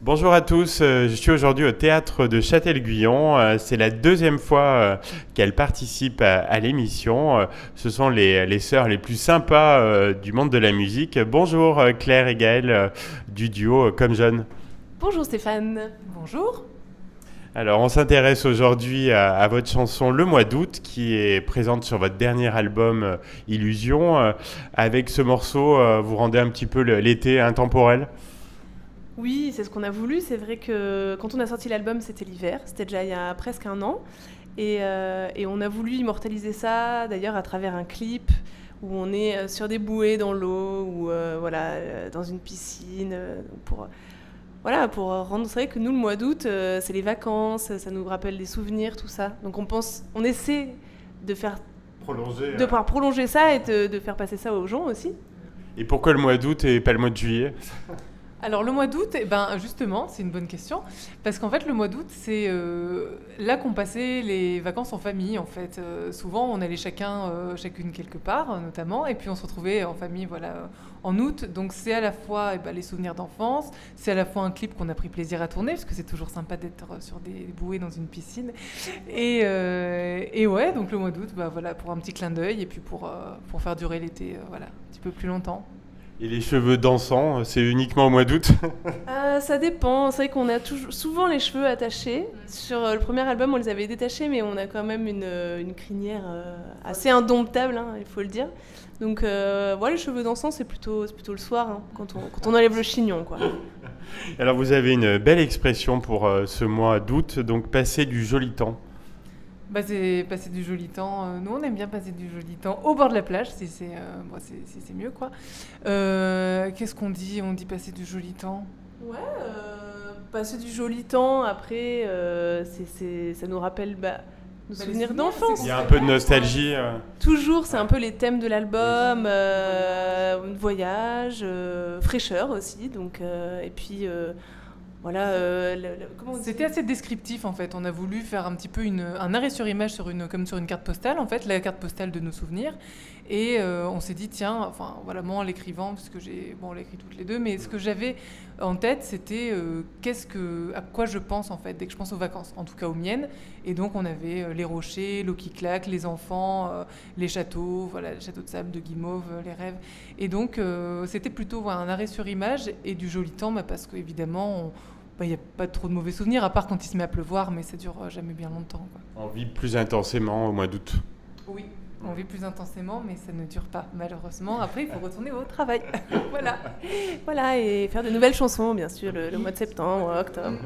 Bonjour à tous, je suis aujourd'hui au théâtre de Châtel-Guyon. C'est la deuxième fois qu'elle participe à l'émission. Ce sont les sœurs les plus sympas du monde de la musique. Bonjour Claire et Gaëlle du duo Comme Jeune. Bonjour Stéphane. Bonjour. Alors on s'intéresse aujourd'hui à votre chanson Le mois d'août qui est présente sur votre dernier album Illusion. Avec ce morceau, vous rendez un petit peu l'été intemporel. Oui, c'est ce qu'on a voulu. C'est vrai que quand on a sorti l'album, c'était l'hiver. C'était déjà il y a presque un an. Et on a voulu immortaliser ça, d'ailleurs, à travers un clip où on est sur des bouées dans l'eau ou dans une piscine. Pour rendre... C'est vrai que nous, le mois d'août, c'est les vacances, ça nous rappelle des souvenirs, tout ça. Donc on essaie de faire... prolonger ça et de faire passer ça aux gens aussi. Et pourquoi le mois d'août et pas le mois de juillet ? Alors le mois d'août, justement, c'est une bonne question. Parce qu'en fait, le mois d'août, c'est là qu'on passait les vacances en famille, en fait. Souvent, on allait chacune quelque part, notamment, et puis on se retrouvait en famille, en août. Donc c'est à la fois les souvenirs d'enfance, c'est à la fois un clip qu'on a pris plaisir à tourner, parce que c'est toujours sympa d'être sur des bouées dans une piscine. Et ouais, donc le mois d'août, pour un petit clin d'œil, et puis pour faire durer l'été, un petit peu plus longtemps. Et les cheveux dansants, c'est uniquement au mois d'août ? Ça dépend. C'est vrai qu'on a souvent les cheveux attachés. Sur le premier album, on les avait détachés, mais on a quand même une crinière assez indomptable, il faut le dire. Donc, les cheveux dansants, c'est plutôt le soir, quand on enlève le chignon, quoi. Alors, vous avez une belle expression pour ce mois d'août, donc passer du joli temps. C'est passer du joli temps. Nous, on aime bien passer du joli temps au bord de la plage, si c'est mieux, quoi. Qu'est-ce qu'on dit ? On dit passer du joli temps. Ouais, passer du joli temps, après, ça nous rappelle nos souvenirs d'enfance. Il y a un peu de nostalgie. Toujours, c'est un peu les thèmes de l'album, voyage, fraîcheur aussi, donc, et puis... C'était assez descriptif en fait. On a voulu faire un petit peu un arrêt sur image comme sur une carte postale en fait, la carte postale de nos souvenirs. Et on s'est dit tiens, moi en l'écrivant parce que on l'a écrit toutes les deux, mais ce que j'avais en tête c'était à quoi je pense en fait dès que je pense aux vacances, en tout cas aux miennes. Et donc on avait les rochers, l'eau qui claque, les enfants, les châteaux, le château de sable de Guimauve, les rêves. Et donc c'était plutôt un arrêt sur image et du joli temps, parce qu'évidemment il n'y a pas trop de mauvais souvenirs, à part quand il se met à pleuvoir, mais ça dure jamais bien longtemps, quoi. On vit plus intensément au mois d'août. Oui, on vit plus intensément, mais ça ne dure pas, malheureusement. Après, il faut retourner au travail. Voilà, et faire de nouvelles chansons, bien sûr, le mois de septembre, octobre.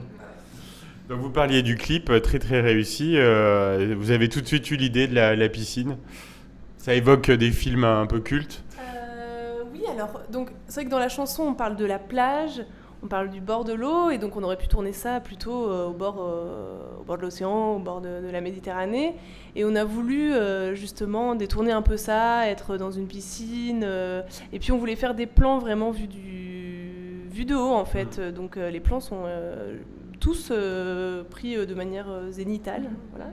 Donc vous parliez du clip, très très réussi. Vous avez tout de suite eu l'idée de la piscine. Ça évoque des films un peu cultes. Oui, alors, donc, c'est vrai que dans la chanson, on parle de la plage, on parle du bord de l'eau, et donc on aurait pu tourner ça plutôt au bord de l'océan, au bord de la Méditerranée. Et on a voulu justement détourner un peu ça, être dans une piscine. Et puis on voulait faire des plans vraiment vus de haut, en fait. Donc les plans sont tous pris de manière zénitale. Voilà.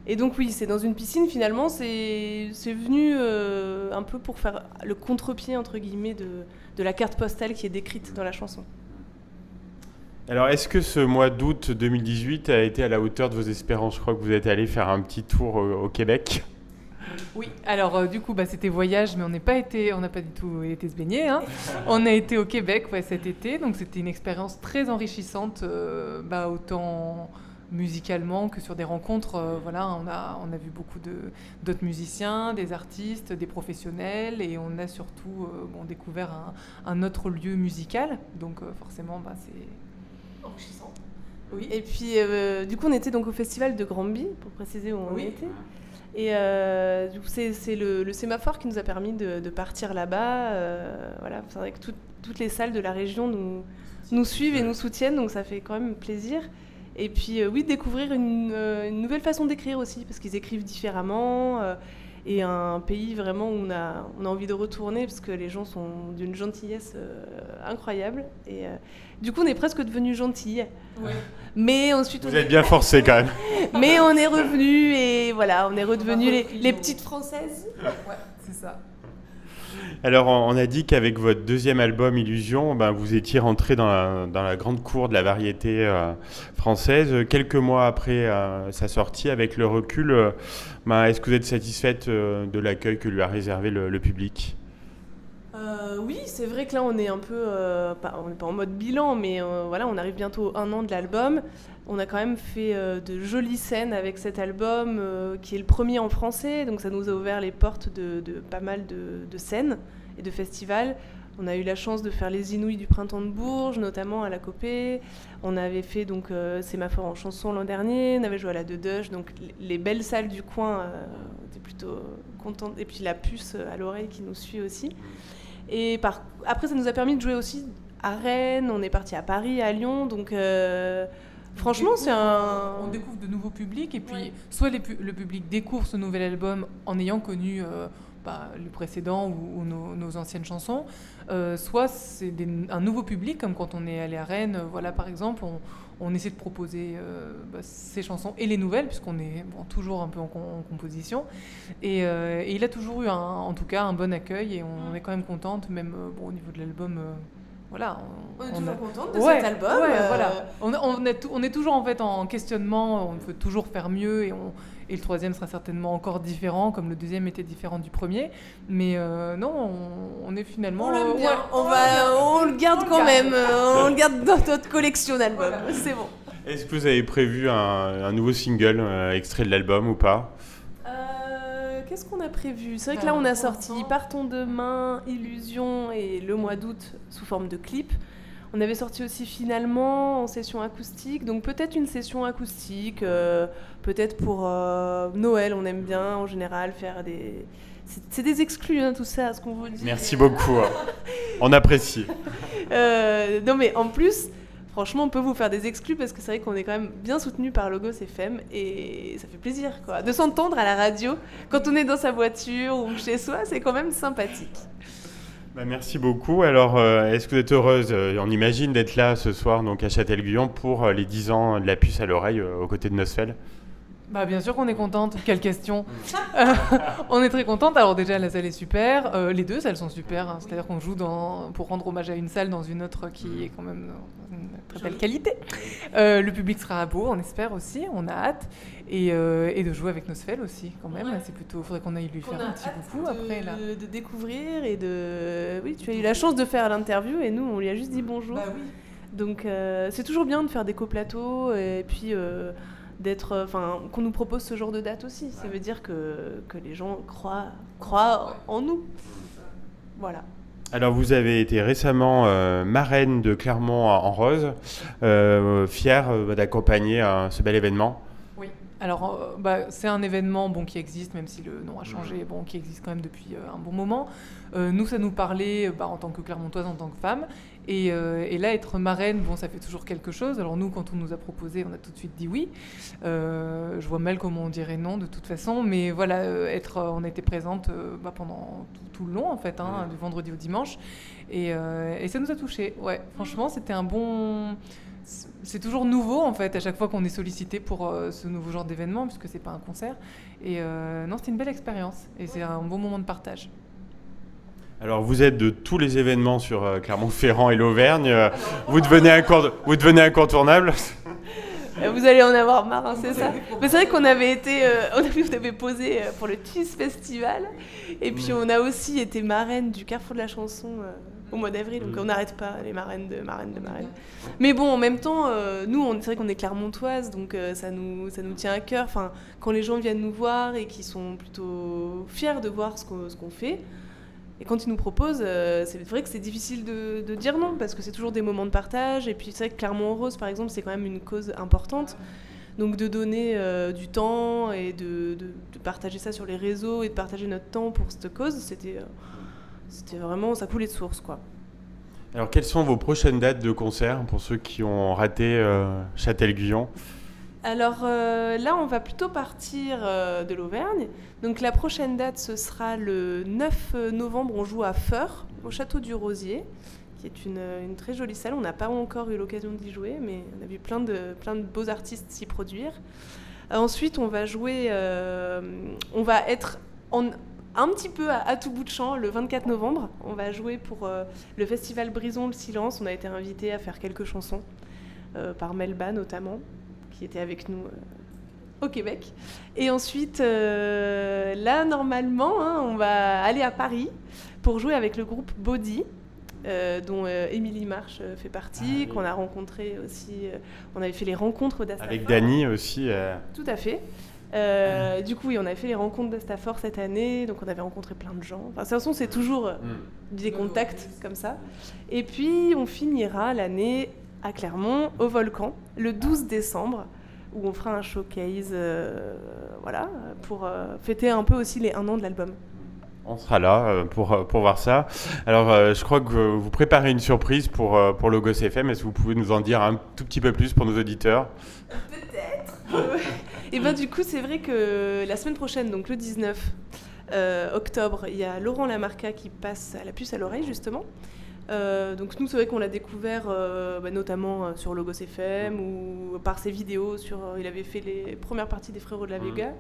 Et donc oui, c'est dans une piscine, finalement, c'est venu un peu pour faire le contre-pied, entre guillemets, de la carte postale qui est décrite dans la chanson. Alors, est-ce que ce mois d'août 2018 a été à la hauteur de vos espérances ? Je crois que vous êtes allé faire un petit tour au Québec. Oui, alors du coup, c'était voyage, mais on n'a pas du tout été se baigner. On a été au Québec cet été, donc c'était une expérience très enrichissante, autant musicalement que sur des rencontres. On a vu beaucoup d'autres musiciens, des artistes, des professionnels, et on a surtout découvert un autre lieu musical. Donc forcément, c'est enrichissant. Oui. Et puis du coup, on était donc au festival de Granby, pour préciser où on était. Et du coup, c'est le sémaphore qui nous a permis de partir là-bas. C'est vrai que toutes les salles de la région nous suivent et nous soutiennent, donc ça fait quand même plaisir. Et puis découvrir une nouvelle façon d'écrire aussi, parce qu'ils écrivent différemment, et un pays vraiment où on a envie de retourner, parce que les gens sont d'une gentillesse incroyable. Et du coup, on est presque devenus gentils. Oui. Mais ensuite, vous êtes bien forcés quand même. Mais on est revenus, et voilà, on est redevenus les petites Françaises. Ouais, c'est ça. Alors, on a dit qu'avec votre deuxième album, Illusion, ben, vous étiez rentré dans la grande cour de la variété française. Quelques mois après sa sortie, avec le recul, ben, est-ce que vous êtes satisfaite de l'accueil que lui a réservé le public ? Oui, c'est vrai que là on est un peu, on n'est pas en mode bilan, mais voilà, on arrive bientôt à 1 an de l'album. On a quand même fait de jolies scènes avec cet album qui est le premier en français, donc ça nous a ouvert les portes de pas mal de scènes et de festivals. On a eu la chance de faire les Inouïs du Printemps de Bourges, notamment à la Copée. On avait fait donc Sémaphore en chanson l'an dernier, on avait joué à la Deduche, donc les belles salles du coin, on était plutôt contentes. Et puis la puce à l'oreille qui nous suit aussi. Et après, ça nous a permis de jouer aussi à Rennes, on est parti à Paris, à Lyon, donc franchement, On découvre de nouveaux publics, et puis soit le public découvre ce nouvel album en ayant connu le précédent ou nos anciennes chansons, soit c'est un nouveau public, comme quand on est allé à Rennes, voilà, par exemple, on essaie de proposer ces chansons et les nouvelles, puisqu'on est toujours un peu en composition. Et il a toujours eu, en tout cas, un bon accueil, et on est quand même contente, même au niveau de l'album. Voilà, on est toujours contente de cet album. Voilà. On est toujours en fait en questionnement, on peut toujours faire mieux, et le troisième sera certainement encore différent, comme le deuxième était différent du premier. Mais non, on est finalement... On l'aime bien, on le garde quand même, on le garde dans notre collection d'albums, c'est bon. Est-ce que vous avez prévu un nouveau single extrait de l'album ou pas ? Qu'est-ce qu'on a prévu ? C'est vrai que là, on a sorti Partons demain, Illusion et le mois d'août sous forme de clip. On avait sorti aussi Finalement en session acoustique, donc peut-être une session acoustique, peut-être pour Noël, on aime bien en général faire des... C'est des exclus, hein, tout ça, ce qu'on vous dit. Merci beaucoup, on apprécie. Non mais en plus... Franchement, on peut vous faire des exclus parce que c'est vrai qu'on est quand même bien soutenu par Logos FM et ça fait plaisir quoi. De s'entendre à la radio quand on est dans sa voiture ou chez soi, c'est quand même sympathique. Merci beaucoup. Alors, est-ce que vous êtes heureuse, on imagine, d'être là ce soir donc à Châtel-Guyon pour les 10 ans de la puce à l'oreille aux côtés de Nosfell ? Bien sûr qu'on est contente, quelle question. On est très contente, alors déjà la salle est super, les deux salles sont super, hein. C'est-à-dire qu'on joue pour rendre hommage à une salle dans une autre qui est quand même une très belle qualité. Le public sera beau, on espère aussi, on a hâte, et de jouer avec Nosfell aussi quand même, c'est plutôt, faudrait qu'on aille lui faire un petit coucou après là. De découvrir et oui, tu as eu la chance de faire l'interview et nous on lui a juste dit bonjour. Oui. Donc c'est toujours bien de faire des coplateaux et puis... qu'on nous propose ce genre de date aussi. Ça veut dire que les gens croient en nous. Voilà. Alors, vous avez été récemment marraine de Clermont en Rose, fière d'accompagner ce bel événement. Oui. Alors, c'est un événement qui existe, même si le nom a changé, qui existe quand même depuis un bon moment. Nous, ça nous parlait en tant que Clermontoise, en tant que femme. Et là, être marraine, ça fait toujours quelque chose. Alors nous, quand on nous a proposé, on a tout de suite dit oui. Je vois mal comment on dirait non, de toute façon. Mais voilà, on était présente pendant tout le long, en fait, du vendredi au dimanche. Et ça nous a touchés. Ouais, franchement, c'était un bon... C'est toujours nouveau, en fait, à chaque fois qu'on est sollicité pour ce nouveau genre d'événement, puisque c'est pas un concert. Et non, c'était une belle expérience. Et c'est un bon moment de partage. Alors, vous êtes de tous les événements sur Clermont-Ferrand et l'Auvergne. Vous devenez incontournable. Vous allez en avoir marre, c'est ça. Mais c'est vrai qu'on avait on avait posé pour le Cheese Festival. Et puis, on a aussi été marraine du Carrefour de la chanson au mois d'avril. Donc, on n'arrête pas les marraines de marraines. Mais bon, en même temps, nous, c'est vrai qu'on est clermontoises. Donc, ça nous tient à cœur. Enfin, quand les gens viennent nous voir et qu'ils sont plutôt fiers de voir ce qu'on fait. Et quand ils nous proposent, c'est vrai que c'est difficile de dire non, parce que c'est toujours des moments de partage. Et puis c'est vrai que Clermont en Rose, par exemple, c'est quand même une cause importante. Donc de donner du temps et de partager ça sur les réseaux et de partager notre temps pour cette cause, c'était vraiment, ça coulait de source, quoi. Alors quelles sont vos prochaines dates de concert pour ceux qui ont raté Châtel-Guyon ? Alors là, on va plutôt partir de l'Auvergne. Donc la prochaine date, ce sera le 9 novembre. On joue à Feur, au Château du Rosier, qui est une très jolie salle. On n'a pas encore eu l'occasion d'y jouer, mais on a vu plein de beaux artistes s'y produire. Ensuite, on va jouer... on va être un petit peu à tout bout de champ le 24 novembre. On va jouer pour le festival Brisons le silence. On a été invité à faire quelques chansons par Melba notamment, qui était avec nous au Québec. Et ensuite, là, normalement, on va aller à Paris pour jouer avec le groupe Body, dont Émilie Marche fait partie, qu'on a rencontré aussi. On avait fait les rencontres d'Astafor. Avec Dany aussi. Tout à fait. Du coup, oui, on avait fait les rencontres d'Astafor cette année, donc on avait rencontré plein de gens. Enfin, de toute façon, c'est toujours des contacts comme ça. Et puis, on finira l'année à Clermont, au Volcan, le 12 décembre, où on fera un showcase voilà, pour fêter un peu aussi les 1 an de l'album. On sera là pour voir ça. Alors, je crois que vous préparez une surprise pour Logos FM. Est-ce que vous pouvez nous en dire un tout petit peu plus pour nos auditeurs ? Peut-être. Et bien du coup, c'est vrai que la semaine prochaine, donc le 19 octobre, il y a Laurent Lamarca qui passe à la puce à l'oreille, justement. Donc nous, c'est vrai qu'on l'a découvert notamment sur Logos FM ou par ses vidéos. Il avait fait les premières parties des Frérots de la Vega.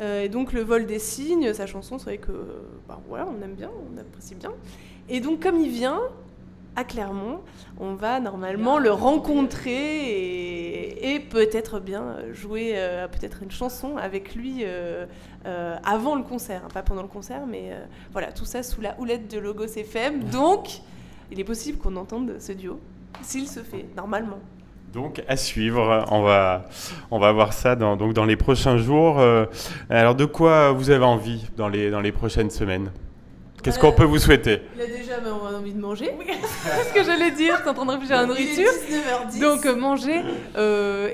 Et donc le vol des cygnes, sa chanson, c'est vrai que voilà, on aime bien, on apprécie bien. Et donc comme il vient à Clermont, on va normalement le rencontrer et peut-être bien jouer peut-être une chanson avec lui avant le concert, pas pendant le concert, mais voilà, tout ça sous la houlette de Logos FM. Donc il est possible qu'on entende ce duo, s'il se fait, normalement. Donc à suivre, on va voir ça dans les prochains jours. Alors de quoi vous avez envie dans les prochaines semaines ? Qu'est-ce qu'on peut vous souhaiter ? Là déjà, on a envie de manger. C'est ce que j'allais dire, t'es en train de réfléchir à la nourriture. Il est 19h10. Donc manger,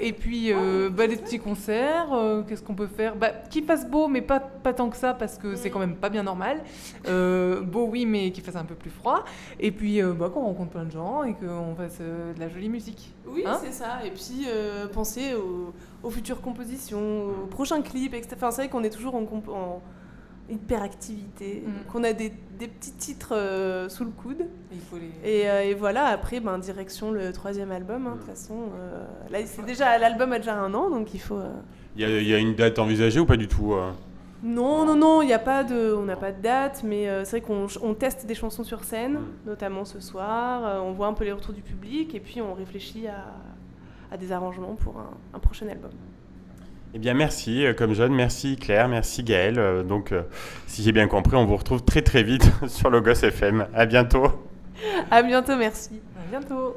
et puis des petits concerts, qu'est-ce qu'on peut faire ? Qu'il fasse beau, mais pas tant que ça, parce que c'est quand même pas bien normal. Beau oui, mais qu'il fasse un peu plus froid. Et puis qu'on rencontre plein de gens et qu'on fasse de la jolie musique. Oui, c'est ça. Et puis penser aux futures compositions, aux prochains clips, etc. Enfin, c'est vrai qu'on est toujours en hyperactivité, qu'on a des petits titres sous le coude. Et voilà, après, direction le 3e album. De toute façon, là, l'album a déjà 1 an, donc il faut... Il y a une date envisagée ou pas du tout Non, on n'a pas de date, mais c'est vrai qu'on teste des chansons sur scène, notamment ce soir. On voit un peu les retours du public, et puis on réfléchit à des arrangements pour un prochain album. Eh bien, merci comme jeune, merci Claire, merci Gaëlle. Donc, si j'ai bien compris, on vous retrouve très très vite sur Logos FM. À bientôt. À bientôt, merci. À bientôt.